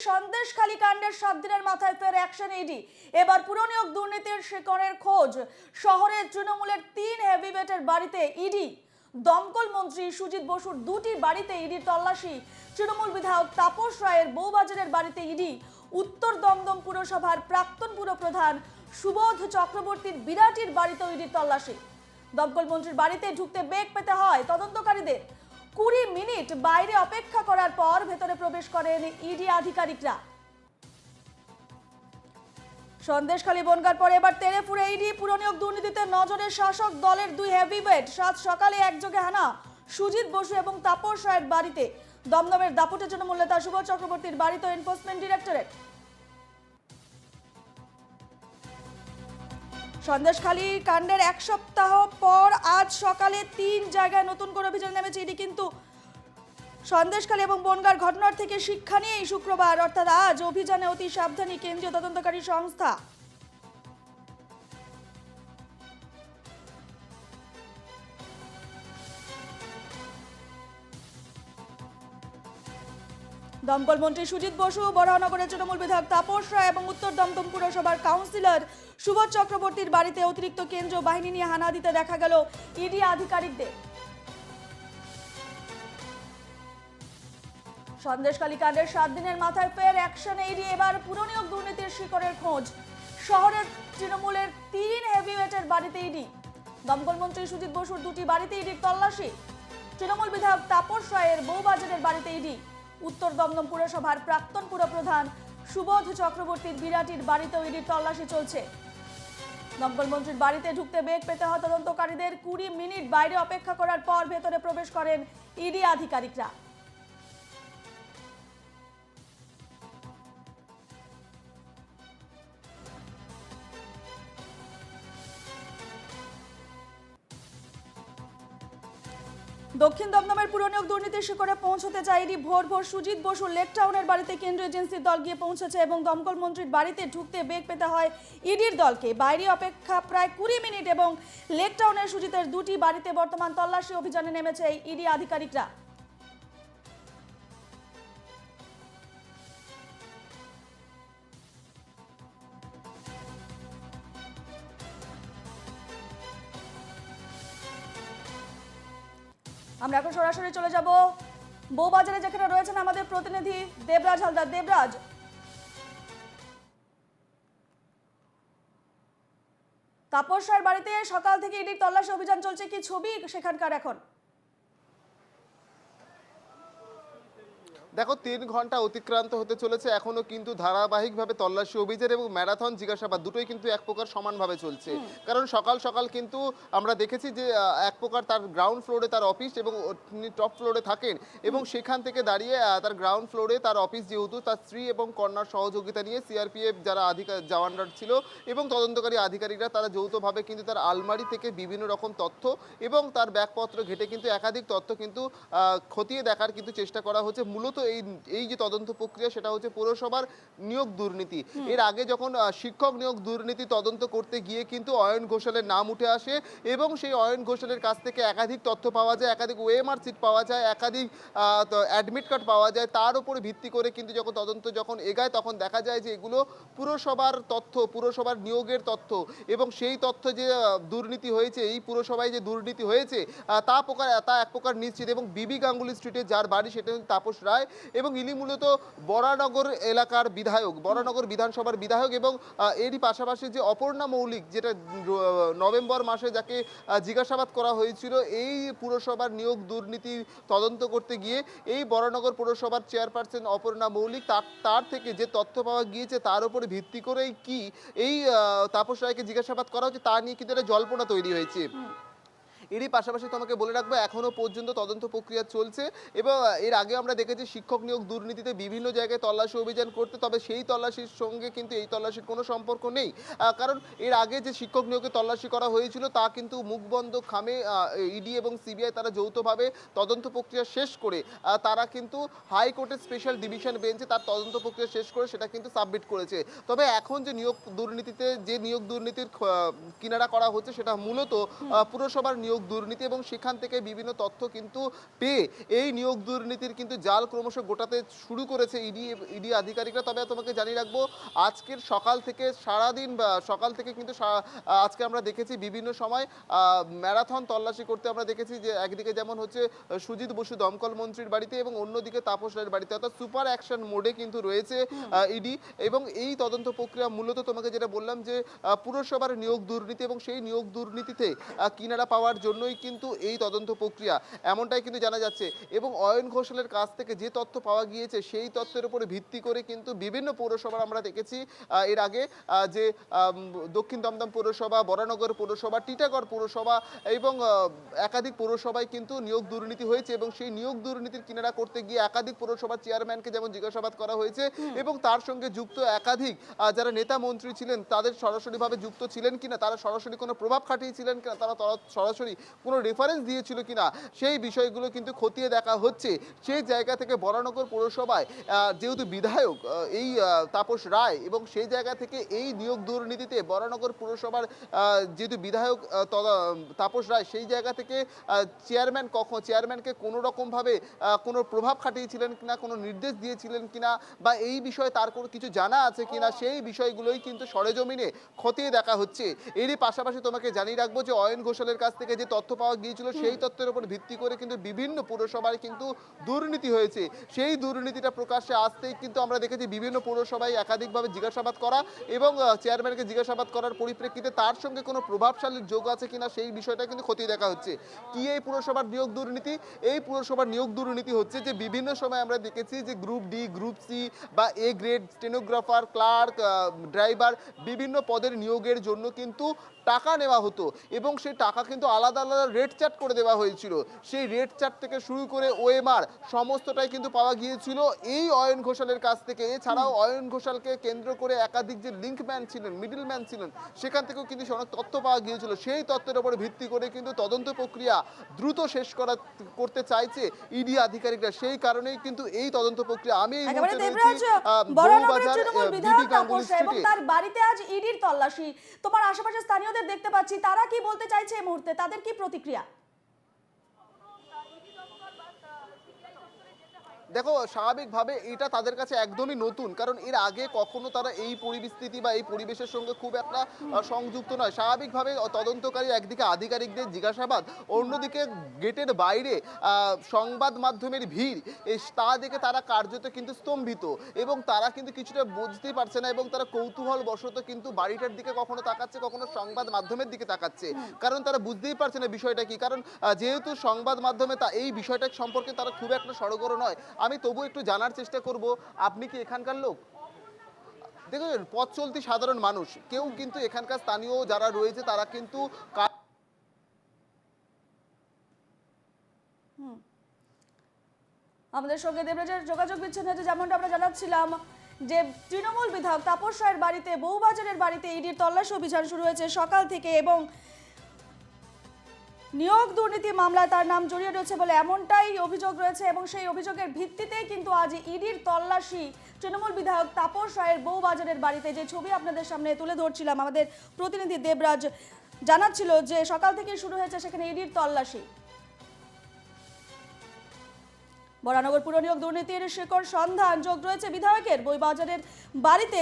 সন্দেশখালী কাণ্ডের 7 দিনের মাথায় ফের অ্যাকশন ইডি। এবার পুরনিয়োগ দুর্নীতির শিকড়ের খোঁজ। শহরের তৃণমূলের 3 হেভিওয়েটের বাড়িতে ইডি। দমকল মন্ত্রী সুজিত বসুর 2টি বাড়িতে ইডির তল্লাশি। তৃণমূল বিধায়ক তাপস রায়ের বউবাজারের বাড়িতে ইডি। উত্তর দমদম পুরসভার প্রাক্তন পুরপ্রধান সুবোধ চক্রবর্তীর বিরাটির বাড়িতেও ইডির তল্লাশি। দমকল মন্ত্রীর বাড়িতে ঢুকতে বেগ পেতে হয় তদন্তকারীদের। 20 মিনিট বাইরে অপেক্ষা করার পর ভেতরে প্রবেশ করেন ইডি আধিকারিকরা। সন্দেশখালী বনগাঁর পর এবার তেড়েফুঁড়ে ইডি। পুরনিয়োগ দুর্নীতিতে নজরে শাসক দলের 2 হেভিওয়েট। 7 সকালে একযোগে হানা সুজিত বসু এবং তাপস রায়ের বাড়িতে। দমদমের দাপুটে তৃণমূল নেতা সুবোধ চক্রবর্তীর বাড়িতে এনফোর্সমেন্ট ডিরেক্টরেট। সন্দেশখালী কাণ্ডের 1 সপ্তাহ পর আজ সকালে 3 জায়গায় নতুন করে অভিযান নেমেছে ইডি। কিন্তু সন্দেশখালী এবং বনগাঁর ঘটনার থেকে শিক্ষা নিয়েই শুক্রবার অর্থাৎ আজ অভিযানে অতি সাবধানী কেন্দ্রীয় তদন্তকারী সংস্থা। দমকল মন্ত্রী সুজিত বসু, বরাহনগরের তৃণমূল বিধায়ক তাপস রায় এবং উত্তর দমদম পুরসভার কাউন্সিলর সুবোধ চক্রবর্তীর বাড়িতে অতিরিক্ত কেন্দ্রীয় বাহিনী নিয়ে হানা দিতে দেখা গেল ইডি আধিকারিকদের। সন্দেশখালী কাণ্ডের 7 দিনের মাথায় ফের অ্যাকশনে ইডি। এবার পুরনিয়োগ দুর্নীতির শিকড়ের খোঁজ। শহরের তৃণমূলের 3 হেভিওয়েটের বাড়িতে ইডি। দমকল মন্ত্রী সুজিত বসুর 2টি বাড়িতে ইডির তল্লাশি। তৃণমূল বিধায়ক তাপস রায়ের বউবাজারের বাড়িতে ইডি। উত্তর দমদম পুরসভার প্রাক্তন পুরপ্রধান সুবোধ চক্রবর্তীর বিরাটির বাড়িতেও ইডির তল্লাশি চলছে। দমকল মন্ত্রীর বাড়িতে ঢুকতে বেগ পেতে হয় তদন্তকারীদের। 20 মিনিট বাইরে অপেক্ষা করার পর ভেতরে প্রবেশ করেন ইডি আধিকারিকরা। দক্ষিণ দমদমের পুরনিয়োগ দুর্নীতির শিকড়ে পৌঁছতে চায় ইডি। ভোর ভোর সুজিত বসুর লেক টাউনের বাড়িতে কেন্দ্রীয় এজেন্সির দল গিয়ে পৌঁছেছে এবং দমকল মন্ত্রীর বাড়িতে ঢুকতে বেগ পেতে হয় ইডির দলকে। বাইরে অপেক্ষা প্রায় 20 মিনিট এবং লেক টাউনের সুজিতের 2টি বাড়িতে বর্তমান তল্লাশি অভিযানে নেমেছে ইডি আধিকারিকরা। আমরা এখন সরাসরি চলে যাব বউবাজারে, যেখানে রয়েছেন আমাদের প্রতিনিধি দেবরাজ হালদার। দেবরাজ, তাপস রায়ের বাড়িতে সকাল থেকে ইডির তল্লাশি অভিযান চলছে, কি ছবি সেখানকার এখন? দেখো 3 ঘন্টা অতিক্রান্ত হতে চলেছে, এখনো কিন্তু ধারাবাহিকভাবে তল্লাশি অভিযান এবং ম্যারাথন জিজ্ঞাসাবাদ দুটোই কিন্তু এক প্রকার সমানভাবে চলছে। কারণ সকাল সকাল কিন্তু আমরা দেখেছি যে এক প্রকার তার গ্রাউন্ড ফ্লোরে তার অফিস এবং তিনি টপ ফ্লোরে থাকেন এবং সেখান থেকে দাঁড়িয়ে তার গ্রাউন্ড ফ্লোরে তার অফিস, যেহেতু তার স্ত্রী এবং কন্যার সহযোগিতা নিয়ে সিআরপিএফ যারা জওয়ানরা ছিল এবং তদন্তকারী আধিকারিকরা তারা যৌথভাবে কিন্তু তার আলমারি থেকে বিভিন্ন রকম তথ্য এবং তার ব্যাগপত্র ঘেটে কিন্তু একাধিক তথ্য কিন্তু খতিয়ে দেখার কিন্তু চেষ্টা করা হচ্ছে। মূলত এই যে তদন্ত প্রক্রিয়া সেটা হচ্ছে পৌরসভার নিয়োগ দুর্নীতি। এর আগে যখন শিক্ষক নিয়োগ দুর্নীতি তদন্ত করতে গিয়ে কিন্তু অয়ন ঘোষালের নাম উঠে আসে এবং সেই অয়ন ঘোষালের কাছ থেকে একাধিক তথ্য পাওয়া যায়, একাধিক ওএমআর সিট পাওয়া যায়, একাধিক অ্যাডমিট কার্ড পাওয়া যায়। তার উপরে ভিত্তি করে কিন্তু তদন্ত যখন এগায় তখন দেখা যায় যে এগুলো পুরসভার তথ্য, পুরসভার নিয়োগের তথ্য এবং সেই তথ্য যে দুর্নীতি হয়েছে, এই পুরসভায় যে দুর্নীতি হয়েছে তা এক প্রকার নিশ্চিত। এবং বিবি গাঙ্গুলি স্ট্রিটে যার বাড়ি সেটা হচ্ছে তাপস রায় এবং ইনি মূলত বরানগর এলাকার বিধায়ক, বরানগর বিধানসভার বিধায়ক। এবং এরই পাশাপাশি যে অপর্ণা মৌলিক, যেটা নভেম্বর মাসে যাকে জিজ্ঞাসাবাদ করা হয়েছিল এই পুরসভার নিয়োগ দুর্নীতি তদন্ত করতে গিয়ে, এই বরানগর পুরসভার চেয়ারপারসন অপর্ণা মৌলিক তার থেকে যে তথ্য পাওয়া গিয়েছে তার উপরে ভিত্তি করেই কি এই তাপস রায়কে জিজ্ঞাসাবাদ করা হচ্ছে তা নিয়ে কিন্তু একটা জল্পনা তৈরি হয়েছে। এরই পাশাপাশি তোমাকে বলে রাখবো এখনো পর্যন্ত তদন্ত প্রক্রিয়া চলছে এবং এর আগে আমরা দেখেছি শিক্ষক নিয়োগ দুর্নীতিতে বিভিন্ন জায়গায় তল্লাশি অভিযান করতে, তবে সেই তল্লাশির সঙ্গে কিন্তু এই তল্লাশির কোনো সম্পর্ক নেই। কারণ এর আগে যে শিক্ষক নিয়োগে তল্লাশি করা হয়েছিল তা কিন্তু মুখবন্ধ খামে ইডি এবং সিবিআই তারা যৌথভাবে তদন্ত প্রক্রিয়া শেষ করে তারা কিন্তু হাইকোর্টের স্পেশাল ডিভিশন বেঞ্চে তার তদন্ত প্রক্রিয়া শেষ করে সেটা কিন্তু সাবমিট করেছে। তবে এখন যে নিয়োগ দুর্নীতির কিনারা করা হচ্ছে সেটা মূলত পুরসভার নিয়োগ নিয়োগ দুর্নীতি এবং সেখান থেকে বিভিন্ন তথ্য কিন্তু পেয়ে এই নিয়োগ দুর্নীতির কিন্তু জাল ক্রমশ গোটাতে শুরু করেছে ইডি আধিকারিকরা। তবে তোমাকে জানিয়ে রাখবো আজকের সকাল থেকে সারাদিন বা সকাল থেকে কিন্তু আজকে আমরা দেখেছি বিভিন্ন সময় ম্যারাথন তল্লাশি করতে আমরা দেখেছি, যে একদিকে যেমন হচ্ছে সুজিত বসু দমকল মন্ত্রীর বাড়িতে এবং অন্যদিকে তাপস রায়ের বাড়িতে, অর্থাৎ সুপার অ্যাকশন মোডে কিন্তু রয়েছে ইডি। এবং এই তদন্ত প্রক্রিয়া মূলত তোমাকে যেটা বললাম যে পুরসভার নিয়োগ দুর্নীতি এবং সেই নিয়োগ দুর্নীতিতে কিনারা পাওয়ার জন্যই কিন্তু এই তদন্ত প্রক্রিয়া, এমনটাই কিন্তু জানা যাচ্ছে। এবং অয়ন ঘোষালের কাছ থেকে যে তথ্য পাওয়া গিয়েছে সেই তথ্যের উপরে ভিত্তি করে কিন্তু বিভিন্ন পৌরসভার আমরা দেখেছি এর আগে যে দক্ষিণ দমদম পৌরসভা, বরানগর পৌরসভা, টিটাগড় পৌরসভা এবং একাধিক পৌরসভায় কিন্তু নিয়োগ দুর্নীতি হয়েছে এবং সেই নিয়োগ দুর্নীতির কিনারা করতে গিয়ে একাধিক পৌরসভার চেয়ারম্যানকে যেমন জিজ্ঞাসাবাদ করা হয়েছে এবং তার সঙ্গে যুক্ত একাধিক যারা নেতা মন্ত্রী ছিলেন তাদের সরাসরিভাবে যুক্ত ছিলেন কিনা, তারা সরাসরি কোনো প্রভাব খাটিয়েছিলেন কিনা, তারা সরাসরি কোনো রেফারেন্স দিয়েছিল কিনা, সেই বিষয়গুলো কিন্তু খতিয়ে দেখা হচ্ছে। সেই জায়গা থেকে বরানগর পৌরসভায় যেহেতু বিধায়ক এই তাপস রায় এবং সেই জায়গা থেকে এই নিয়োগ দুর্নীতিতে বরানগর পৌরসভার যেহেতু বিধায়ক তাপস রায়, সেই জায়গা থেকে চেয়ারম্যানকে কোনো রকমভাবে কোনো প্রভাব খাটিয়েছিলেন কিনা, কোনো নির্দেশ দিয়েছিলেন কিনা বা এই বিষয়ে তার কোনো কিছু জানা আছে কিনা, সেই বিষয়গুলোই কিন্তু সরেজমিনে খতিয়ে দেখা হচ্ছে। এরই পাশাপাশি তোমাকে জানিয়ে রাখবো যে অয়ন ঘোষালের কাছ থেকে যে তথ্য পাওয়া গিয়েছিল সেই তথ্যের উপর ভিত্তি করে কিন্তু বিভিন্ন পৌরসভায় কিন্তু দুর্নীতি হয়েছে। সেই দুর্নীতিটা প্রকাশ্যে আসতেই কিন্তু আমরা দেখেছি বিভিন্ন পৌরসভায় একাধিকভাবে জিজ্ঞাসাবাদ করা এবং চেয়ারম্যানকে জিজ্ঞাসাবাদ করার পরিপ্রেক্ষিতে তার সঙ্গে কোনো প্রভাবশালী যোগ আছে কিনা সেই বিষয়টা কিন্তু খতিয়ে দেখা হচ্ছে। কি এই পুরসভার নিয়োগ দুর্নীতি? এই পুরসভার নিয়োগ দুর্নীতি হচ্ছে যে বিভিন্ন সময় আমরা দেখেছি যে গ্রুপ ডি, গ্রুপ সি বা A grade stenographer, clerk, driver বিভিন্ন পদের নিয়োগের জন্য কিন্তু টাকা নেওয়া হতো এবং সেই টাকা কিন্তু আলাদা আলাদা রেট চার্ট করে দেওয়া হয়েছিল। সেই রেট চার্ট থেকে শুরু করে ওএমআর সমস্তটাই কিন্তু পাওয়া গিয়েছিল এই অয়ন ঘোষালের কাছ থেকে। এছাড়াও অয়ন ঘোষালকে কেন্দ্র করে একাধিক যে লিঙ্কম্যান ছিলেন, মিডলম্যান ছিলেন, সেখান থেকেও কিন্তু অনেক তথ্য পাওয়া গিয়েছিল। সেই তথ্যের উপর ভিত্তি করে কিন্তু তদন্ত প্রক্রিয়া দ্রুত শেষ করতে চাইছে ইডি আধিকারিকরা। সেই কারণেই কিন্তু এই তদন্ত প্রক্রিয়া। আমি এই মুহূর্তে রয়েছি বউবাজার বিবি গাঙ্গুলি স্ট্রিটে। তার বাড়িতে আজ ইডির তল্লাশি। তোমার আশেপাশে স্থানীয়দের দেখতে পাচ্ছি, তারা কি বলতে চাইছে এই মুহূর্তে, তাদের কি প্রতিক্রিয়া? দেখো, স্বাভাবিকভাবে এটা তাদের কাছে একদমই নতুন, কারণ এর আগে কখনো তারা এই পরিস্থিতি বা এই পরিবেশের সঙ্গে খুব একটা সংযুক্ত নয়। স্বাভাবিকভাবে তদন্তকারী একদিকে আধিকারিকদের জিজ্ঞাসাবাদ, অন্যদিকে গেটের বাইরে সংবাদ মাধ্যমের ভিড়, তা দেখে তারা কার্যত কিন্তু স্তম্ভিত এবং তারা কিন্তু কিছুটা বুঝতেই পারছে না এবং তারা কৌতূহল বশত কিন্তু বাড়িটার দিকে কখনো তাকাচ্ছে, কখনো সংবাদ মাধ্যমের দিকে তাকাচ্ছে, কারণ তারা বুঝতেই পারছে না বিষয়টা কি। কারণ যেহেতু সংবাদ মাধ্যমে এই বিষয়টা সম্পর্কে তারা খুব একটা সড়গড় নয়। আমি তবু একটু জানার চেষ্টা করব, আপনি কি এখানকার লোক? দেখুন, পথ চলতি সাধারণ মানুষ, কেউ কিন্তু এখানকার স্থানীয় যারা রয়েছে তারা কিন্তু আমাদের সঙ্গে দেবরাজের যোগাযোগ বিচ্ছিন্ন হয়েছে। যেমনটা আমরা জানাচ্ছিলাম যে তৃণমূল বিধায়ক তাপস রায়ের বাড়িতে, বউবাজারের বাড়িতে ইডির তল্লাশি অভিযান শুরু হয়েছে সকাল থেকে এবং নিয়োগ দুর্নীতি মামলায় তার নাম জড়িয়ে রয়েছে বলে এমনটাই অভিযোগ রয়েছে এবং সেই অভিযোগের ভিত্তিতেই কিন্তু আজ ইডির তল্লাশি তৃণমূল বিধায়ক তাপস রায়ের বউবাজারের বাড়িতে। যে ছবি আপনাদের সামনে তুলে ধরছিলাম, আমাদের প্রতিনিধি দেবরাজ জানাচ্ছিল যে সকাল থেকে শুরু হয়েছে সেখানে ইডির তল্লাশি। বরানগর পুর নিয়োগ দুর্নীতির শিকড় সন্ধান যোগ রয়েছে বিধায়কের বউবাজারের বাড়িতে,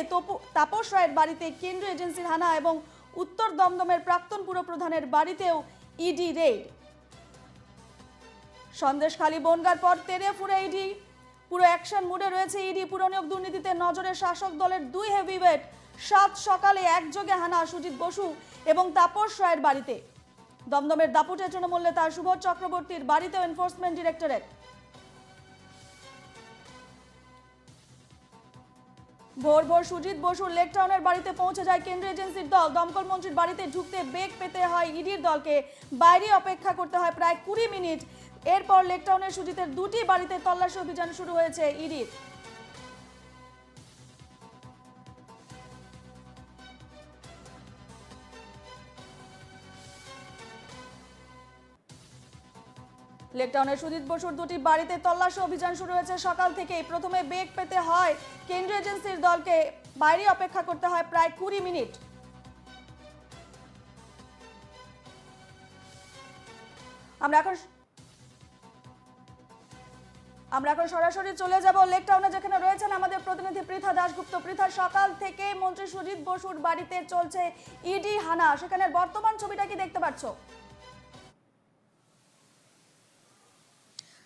তাপস রায়ের বাড়িতে কেন্দ্রীয় এজেন্সির হানা এবং উত্তর দমদমের প্রাক্তন পুরপ্রধানের বাড়িতেও ইডি রেড। সন্দেশখালী বনগার পর তেরে ফুরে ইডি, পুরো অ্যাকশন মুডে রয়েছে ইডি। পুরনিয়োগ দুর্নীতিতে নজরে শাসক দলের 2 হেভিওয়েট। 7 সকালে একযোগে হানা সুজিত বসু এবং তাপস রায়ের বাড়িতে। দমদমের দাপুটে তৃণমূল নেতা সুবোধ চক্রবর্তীর বাড়িতেও এনফোর্সমেন্ট ডিরেক্টরেট। ভোর ভোর সুজিত বসুর লেক টাউনের বাড়িতে পৌঁছে যায় কেন্দ্রীয় এজেন্সির দল। দমকল মন্ত্রীর বাড়িতে ঢুকতে বেগ পেতে হয় ইডির দলকে, বাইরে অপেক্ষা করতে হয় প্রায় 20 মিনিট। এরপর লেক টাউনের সুজিতের 2টি বাড়িতে তল্লাশি অভিযান শুরু হয়েছে ইডির। লেকটাউনের সুজিত বসুর 2টি বাড়িতে তল্লাশি অভিযান শুরু হয়েছে সকাল থেকেই। প্রথমে বেগ পেতে হয় কেন্দ্রীয় এজেন্সির দলকে, বাইরে অপেক্ষা করতে হয় প্রায় 20 মিনিট। আমরা এখন সরাসরি চলে যাব লেক টাউনে, যেখানে রয়েছেন আমাদের প্রতিনিধি পৃথা দাশগুপ্ত। পৃথা, সকাল থেকে মন্ত্রী সুজিত বসুর বাড়িতে চলছে ইডি হানা, সেখানের বর্তমান ছবিটা কি দেখতে পাচ্ছ?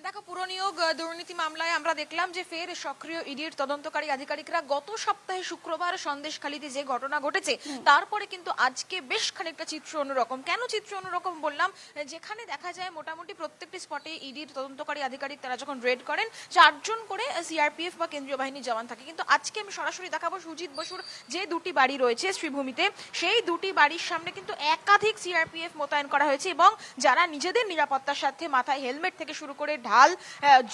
দেখো, পুরনিয়োগ দুর্নীতি মামলায় আমরা দেখলাম যে ফের সক্রিয় ইডির তদন্তকারী আধিকারিকরা। গত সপ্তাহে শুক্রবার সন্দেশখালীতে যে ঘটনা ঘটেছে তারপরে কিন্তু আজকে বেশ খানিকটা চিত্র অন্যরকম। কেন চিত্র অন্যরকম বললাম? যেখানে দেখা যায় মোটামুটি প্রত্যেকটি স্পটে ইডির তদন্তকারী আধিকারিক তারা যখন রেড করেন 4 জন করে সিআরপিএফ বা কেন্দ্রীয় বাহিনীর জওয়ান থাকে। কিন্তু আজকে আমি সরাসরি দেখাবো সুজিত বসুর যে দুটি বাড়ি রয়েছে শ্রীভূমিতে, সেই দুটি বাড়ির সামনে কিন্তু একাধিক সিআরপিএফ মোতায়েন করা হয়েছে এবং যারা নিজেদের নিরাপত্তার সাথে মাথায় হেলমেট থেকে শুরু করে ঢাল,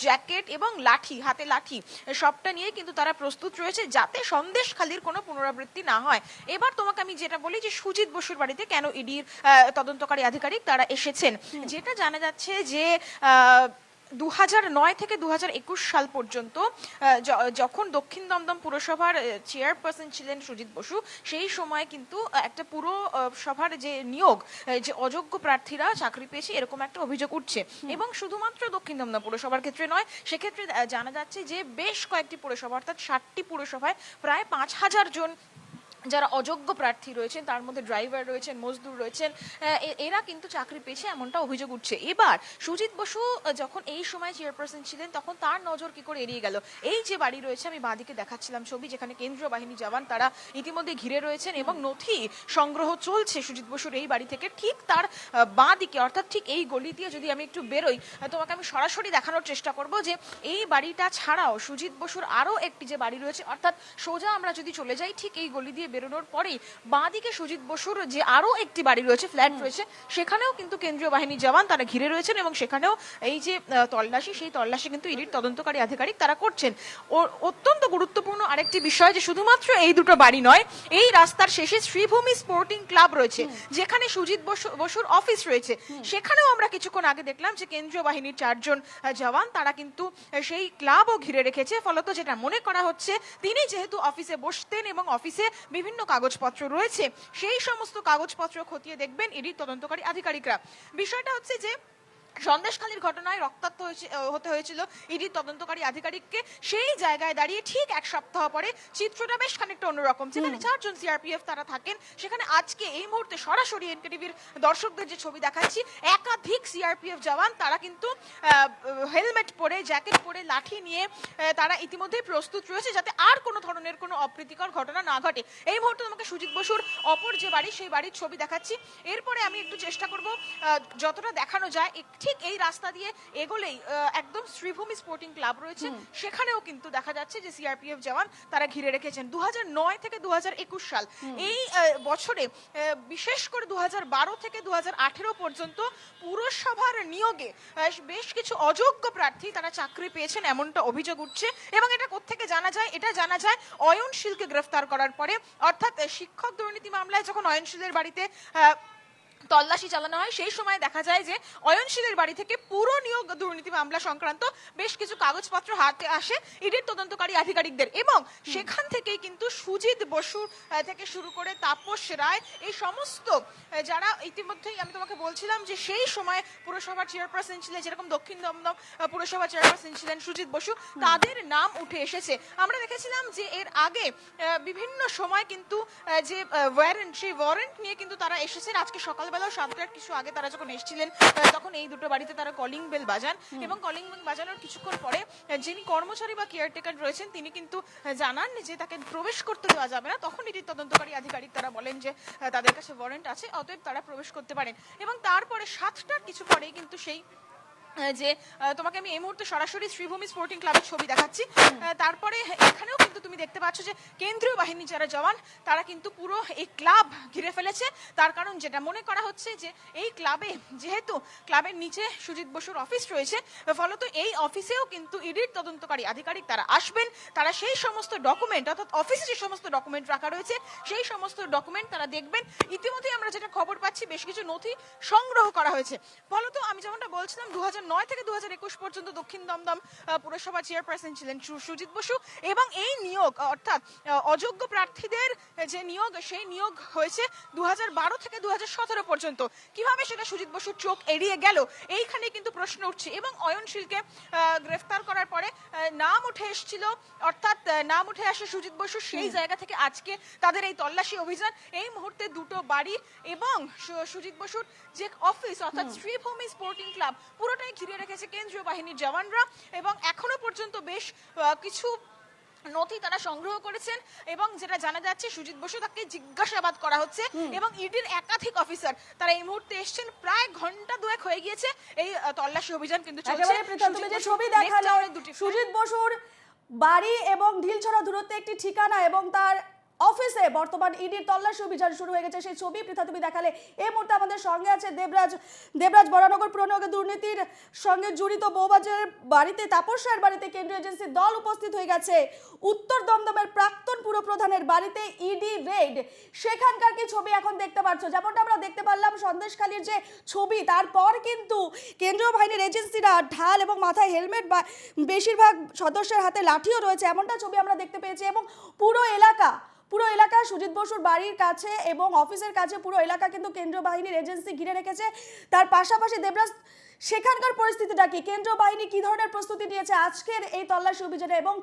জ্যাকেট এবং লাঠি, হাতে লাঠি সবটা নিয়ে কিন্তু তারা প্রস্তুত রয়েছে যাতে সন্দেশখালীর কোনো পুনরাবৃত্তি না হয়। এবার তোমাকে আমি যেটা বলি যে সুজিত বসুর বাড়িতে কেন ইডির তদন্তকারী আধিকারিক তারা এসেছেন, যেটা জানা যাচ্ছে যে 2009 থেকে 2021 সাল পর্যন্ত যখন দক্ষিণ দমদম পুরসভার চেয়ারপারসন ছিলেন সুজিত বসু, সেই সময় কিন্তু একটা পুরসভার যে নিয়োগ, যে অযোগ্য প্রার্থীরা চাকরি পেয়েছে এরকম একটা অভিযোগ উঠছে। এবং শুধুমাত্র দক্ষিণ দমদম পুরসভার ক্ষেত্রে নয়, সেক্ষেত্রে জানা যাচ্ছে যে বেশ কয়েকটি পুরসভা অর্থাৎ 60টি পুরসভায় প্রায় 5000 জন যারা অযোগ্য প্রার্থী রয়েছেন, তার মধ্যে ড্রাইভার রয়েছেন, মজদুর রয়েছেন, এরা কিন্তু চাকরি পেয়েছে এমনটা অভিযোগ উঠছে। এবার সুজিত বসু যখন এই সময় চেয়ারপারসন ছিলেন তখন তার নজর কি করে এড়িয়ে গেল? এই যে বাড়ি রয়েছে, আমি বাঁদিকে দেখাচ্ছিলাম ছবি, যেখানে কেন্দ্রীয় বাহিনী জওয়ান তারা ইতিমধ্যে ঘিরে রয়েছেন এবং নথি সংগ্রহ চলছে সুজিত বসুর এই বাড়ি থেকে। ঠিক তার বাঁদিকে অর্থাৎ ঠিক এই গলি দিয়ে যদি আমি একটু বেরোই, তোমাকে আমি সরাসরি দেখানোর চেষ্টা করব যে এই বাড়িটা ছাড়াও সুজিত বসুর আরও একটি যে বাড়ি রয়েছে, অর্থাৎ সোজা আমরা যদি চলে যাই ঠিক এই গলি দিয়ে বেরোনোর পরেই বাঁদিকে সুজিত বসুর যে আরো একটি বাড়ি রয়েছে, ফ্ল্যাট রয়েছে, সেখানেও কিন্তু কেন্দ্রীয় বাহিনীর জওয়ান তারা ঘিরে রয়েছেন এবং সেখানেও এই যে তল্লাশি, সেই তল্লাশি কিন্তু ইডির তদন্তকারী আধিকারিক তারা করছেন। অত্যন্ত গুরুত্বপূর্ণ আরেকটি বিষয় যে শুধুমাত্র এই দুটো বাড়ি নয়, এই রাস্তার শেষে শ্রীভূমি স্পোর্টিং ক্লাব রয়েছে, যেখানে সুজিত বসুর অফিস রয়েছে। সেখানেও আমরা কিছুক্ষণ আগে দেখলাম যে কেন্দ্রীয় বাহিনীর 4 জন জওয়ান তারা কিন্তু সেই ক্লাবও ঘিরে রেখেছে। ফলত যেটা মনে করা হচ্ছে, তিনি যেহেতু অফিসে বসতেন এবং অফিসে বিভিন্ন কাগজপত্র রয়েছে, সেই সমস্ত কাগজপত্র খতিয়ে দেখবেন ইডির তদন্তকারী আধিকারিকরা। বিষয়টা হচ্ছে যে সন্দেশখালীর ঘটনায় রক্তাক্ত হতে হয়েছিল ইডির তদন্তকারী আধিকারিককে। সেই জায়গায় দাঁড়িয়ে ঠিক এক সপ্তাহ পরে চিত্রটা বেশ খানিকটা অন্যরকম। যেখানে 4 জন সিআরপিএফ তারা থাকেন, সেখানে আজকে এই মুহূর্তে সরাসরি এনকেটিভির দর্শকদের যে ছবি দেখাচ্ছি, একাধিক সিআরপিএফ জওয়ান তারা কিন্তু হেলমেট পরে, জ্যাকেট পরে, লাঠি নিয়ে তারা ইতিমধ্যেই প্রস্তুত রয়েছে যাতে আর কোনো ধরনের কোনো অপ্রীতিকর ঘটনা না ঘটে। এই মুহূর্তে তোমাকে সুজিত বসুর অপর যে বাড়ি, সেই বাড়ির ছবি দেখাচ্ছি। এরপরে আমি একটু চেষ্টা করব যতটা দেখানো যায়, ঠিক এই রাস্তা দিয়ে এগোলেই একদম শ্রীভূমি স্পোর্টিং ক্লাব রয়েছে, সেখানেও কিন্তু দেখা যাচ্ছে যে সিআরপিএফ জওয়ান তারা ঘিরে রেখেছেন। 2009 থেকে 2021 সাল এই বছরে, বিশেষ করে 2012 থেকে 2018 পর্যন্ত পুরসভার নিয়োগে বেশ কিছু অযোগ্য প্রার্থী তারা চাকরি পেয়েছেন এমনটা অভিযোগ উঠছে। এবং এটা কোত্থেকে জানা যায়? এটা জানা যায় অয়নশীলকে গ্রেফতার করার পরে, অর্থাৎ শিক্ষক দুর্নীতি মামলায় যখন অয়নশীলের বাড়িতে তল্লাশি চালানো হয়, সেই সময় দেখা যায় যে অয়নশীলের বাড়ি থেকে পুরো নিয়োগ দুর্নীতি মামলা সংক্রান্ত বেশ কিছু কাগজপত্র হাতে আসে ইডির তদন্তকারী আধিকারিকদের। এবং সেখান থেকেই কিন্তু সুজিত বসু থেকে শুরু করে তাপস রায়, এই সমস্ত যারা ইতিমধ্যেই আমি তোমাকে বলছিলাম যে সেই সময় পুরসভার চেয়ারপারসন ছিলেন, যেরকম দক্ষিণ দমদম পুরসভার চেয়ারপারসন ছিলেন সুজিত বসু, তাদের নাম উঠে এসেছে। আমরা দেখেছিলাম যে এর আগে বিভিন্ন সময় কিন্তু যে ওয়ারেন্ট, সেই ওয়ারেন্ট নিয়ে কিন্তু তারা এসেছেন। আজকে সকালবেলাও 7টার কিছু আগে তারা যখন এসেছিলেন, তখন এই দুটো বাড়িতে তারা কলিং বেল বাজান এবং কলিং বেল বাজানোর কিছুক্ষণ পরে যিনি কর্মচারী বা কেয়ারটেকার রয়েছেন তিনি কিন্তু জানান যে তাকে প্রবেশ করতে দেওয়া যাবে না। তখন এটি তদন্তকারী আধিকারিক তারা বলেন যে তাদের কাছে ওয়ারেন্ট আছে, অতএব তারা প্রবেশ করতে পারেন। এবং তারপরে 7টার কিছু পরেই কিন্তু সেই যে তোমাকে আমি এই মুহূর্তে সরাসরি শ্রীভূমি স্পোর্টিং ক্লাবের ছবি দেখাচ্ছি, তারপরে এখানেও কিন্তু তুমি দেখতে পাচ্ছ যে কেন্দ্রীয় বাহিনী যারা জওয়ান তারা কিন্তু পুরো এই ক্লাব ঘিরে ফেলেছে। তার কারণ যেটা মনে করা হচ্ছে যে এই ক্লাবে, যেহেতু ক্লাবের নিচে সুজিত বসুর অফিস রয়েছে, ফলত এই অফিসেও কিন্তু ইডির তদন্তকারী আধিকারিক তারা আসবেন। তারা সেই সমস্ত ডকুমেন্ট, অর্থাৎ অফিসে যে সমস্ত ডকুমেন্ট রাখা রয়েছে সেই সমস্ত ডকুমেন্ট তারা দেখবেন। ইতিমধ্যেই আমরা যেটা খবর পাচ্ছি, বেশ কিছু নথি সংগ্রহ করা হয়েছে। ফলত আমি যেমনটা বলছিলাম, 2009 2009 থেকে 2021 পর্যন্ত দক্ষিণ দমদম পুরসভা চেয়ারপারসন ছিলেন সুজিত বসু, এবং এই নিয়োগ অর্থাৎ অযোগ্য প্রার্থীদের যে নিয়োগ, সেই নিয়োগ হয়েছে 2012 থেকে 2017 পর্যন্ত। কিভাবে সেটা সুজিত বসুর চোখ এড়িয়ে গেল, এইখানে কিন্তু প্রশ্ন উঠছে। এবং অয়নশীলকে গ্রেফতার করার পরে নাম উঠে এসেছিল, অর্থাৎ নাম উঠে আসে সুজিত বসু, সেই জায়গা থেকে আজকে তাদের এই তল্লাশি অভিযান। এই মুহূর্তে দুটো বাড়ি এবং সুজিত বসুর যে অফিস অর্থাৎ শ্রীভূমি স্পোর্টিং ক্লাব পুরোটাই ঘিরে রেখেছে কেন্দ্রীয় বাহিনীর জওয়ানরা, এবং এখনো পর্যন্ত বেশ কিছু নথি তারা সংগ্রহ করেছেন। এবং যেটা জানা যাচ্ছে, সুজিত বসু তাকে জিজ্ঞাসাবাদ করা হচ্ছে, এবং ইডির একাধিক অফিসার তারা এই মুহূর্তে এসেছেন। প্রায় ঘন্টা দুয়েক হয়ে গিয়েছে এই তল্লাশি অভিযান কিন্তু চলছে। একেবারে পৃথা, তুমি যে ছবি দেখালে সুজিত বসুর বাড়ি এবং ঢিলছড়া দূরত্বে একটি ঠিকানা এবং তার অফিসে বর্তমান ইডির তল্লাশি অভিযান শুরু হয়ে গেছে, সেই ছবি পৃথা তুমি দেখালে। এই মুহূর্তে আমাদের সঙ্গে আছে দেবরাজ বরানগর পুরনিয়োগে দুর্নীতির সঙ্গে জড়িত বউবাজারের বাড়িতে, তাপস রায়ের বাড়িতে কেন্দ্রীয় এজেন্সির দল উপস্থিত হয়ে গেছে। উত্তর দমদমের প্রাক্তন পুরপ্রধানের বাড়িতে ইডি রেড, সেখানকার কি ছবি এখন দেখতে পাচ্ছ? যেমনটা আমরা দেখতে পারলাম সন্দেশখালীর যে ছবি, তারপর কিন্তু কেন্দ্রীয় বাহিনীর এজেন্সিরা ঢাল এবং মাথায় হেলমেট, বা বেশিরভাগ সদস্যের হাতে লাঠিও রয়েছে, এমনটা ছবি আমরা দেখতে পেয়েছি। এবং পুরো এলাকা সুজিত বসুর বাড়ির কাছে এবং অফিসের কাছে পুরো এলাকা কিন্তু কেন্দ্রীয় বাহিনীর এজেন্সি ঘিরে রেখেছে। তার পাশাপাশি দেবরাজ, সেখানকার পরিস্থিতিটা কি? কেন্দ্রীয় বাহিনী কি ধরনের প্রস্তুতি নিয়েছে আজকের এই তল্লাশি অভিযানে? এবং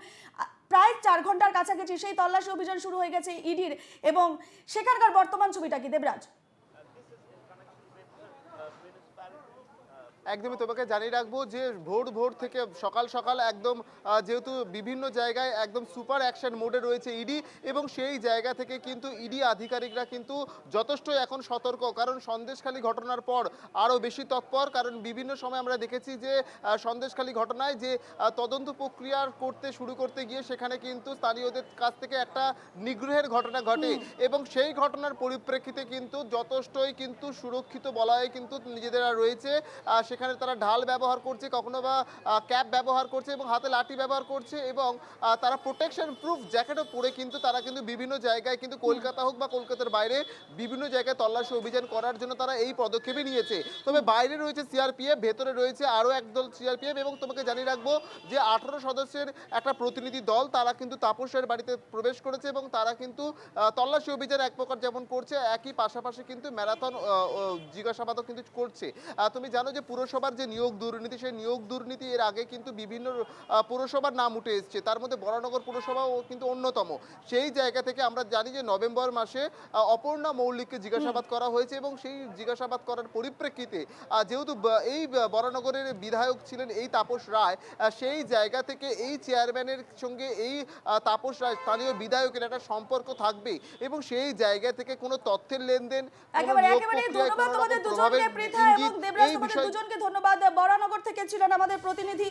প্রায় 4 ঘন্টার কাছাকাছি সেই তল্লাশি অভিযান শুরু হয়ে গেছে ইডির, এবং সেখানকার বর্তমান ছবিটা কি দেবরাজ? একদমই, তোমাকে জানিয়ে রাখবো যে ভোর থেকে সকাল একদম যেহেতু বিভিন্ন জায়গায় একদম সুপার অ্যাকশন মোডে রয়েছে ইডি, এবং সেই জায়গা থেকে কিন্তু ইডি আধিকারিকরা কিন্তু যথেষ্ট এখন সতর্ক, কারণ সন্দেশখালী ঘটনার পর আরও বেশি তৎপর। কারণ বিভিন্ন সময় আমরা দেখেছি যে সন্দেশখালী ঘটনায় যে তদন্ত প্রক্রিয়া শুরু করতে গিয়ে সেখানে কিন্তু স্থানীয়দের কাছ থেকে একটা নিগ্রহের ঘটনা ঘটে, এবং সেই ঘটনার পরিপ্রেক্ষিতে কিন্তু যথেষ্টই কিন্তু সুরক্ষিত বলয়ে কিন্তু নিজেদের রয়েছে। সেখানে তারা ঢাল ব্যবহার করছে, কখনো বা ক্যাপ ব্যবহার করছে এবং হাতে লাঠি ব্যবহার করছে, এবং তারা প্রোটেকশন প্রুফ জ্যাকেটও পরে কিন্তু তারা কিন্তু বিভিন্ন জায়গায় কিন্তু কলকাতা হোক বা কলকাতার বাইরে বিভিন্ন জায়গায় তল্লাশি অভিযান করার জন্য তারা এই পদক্ষেপই নিয়েছে। তবে বাইরে রয়েছে সিআরপিএফ, ভেতরে রয়েছে আরও একদল সিআরপিএফ, এবং তোমাকে জানিয়ে রাখবো যে 18 সদস্যের একটা প্রতিনিধি দল তারা কিন্তু তাপসের বাড়িতে প্রবেশ করেছে, এবং তারা কিন্তু তল্লাশি অভিযান এক প্রকার যেমন করছে, একই পাশাপাশি কিন্তু ম্যারাথন জিজ্ঞাসাবাদও কিন্তু করছে। তুমি জানো যে পুরসভার যে নিয়োগ দুর্নীতি, সেই নিয়োগ দুর্নীতি এর আগে কিন্তু বিভিন্ন পুরসভার নাম উঠে এসছে, তার মধ্যে বরানগর পুরসভাও কিন্তু অন্যতম। সেই জায়গা থেকে আমরা জানি যে নভেম্বর মাসে অপর্ণা মৌলিককে জিজ্ঞাসাবাদ করা হয়েছে, এবং সেই জিজ্ঞাসাবাদ করার পরিপ্রেক্ষিতে যেহেতু এই বরানগরের বিধায়ক ছিলেন এই তাপস রায়, সেই জায়গা থেকে এই চেয়ারম্যানের সঙ্গে এই তাপস রায় স্থানীয় বিধায়কের একটা সম্পর্ক থাকবে, এবং সেই জায়গা থেকে কোনো তথ্যের লেনদেন, একেবারে ধন্যবাদ তোমাদের দুজনকে, পৃথা এবং দেবরাজ, তোমাদের দুজনকে ধন্যবাদ। বরানগর থেকে ছিলেন আমাদের প্রতিনিধি,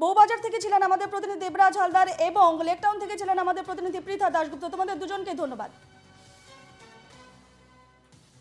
বউবাজার থেকে ছিলেন আমাদের প্রতিনিধি দেবরাজ হালদার, এবং লেকটাউন থেকে ছিলেন আমাদের প্রতিনিধি পৃথা দাশগুপ্ত। তোমাদের দুজনকে ধন্যবাদ।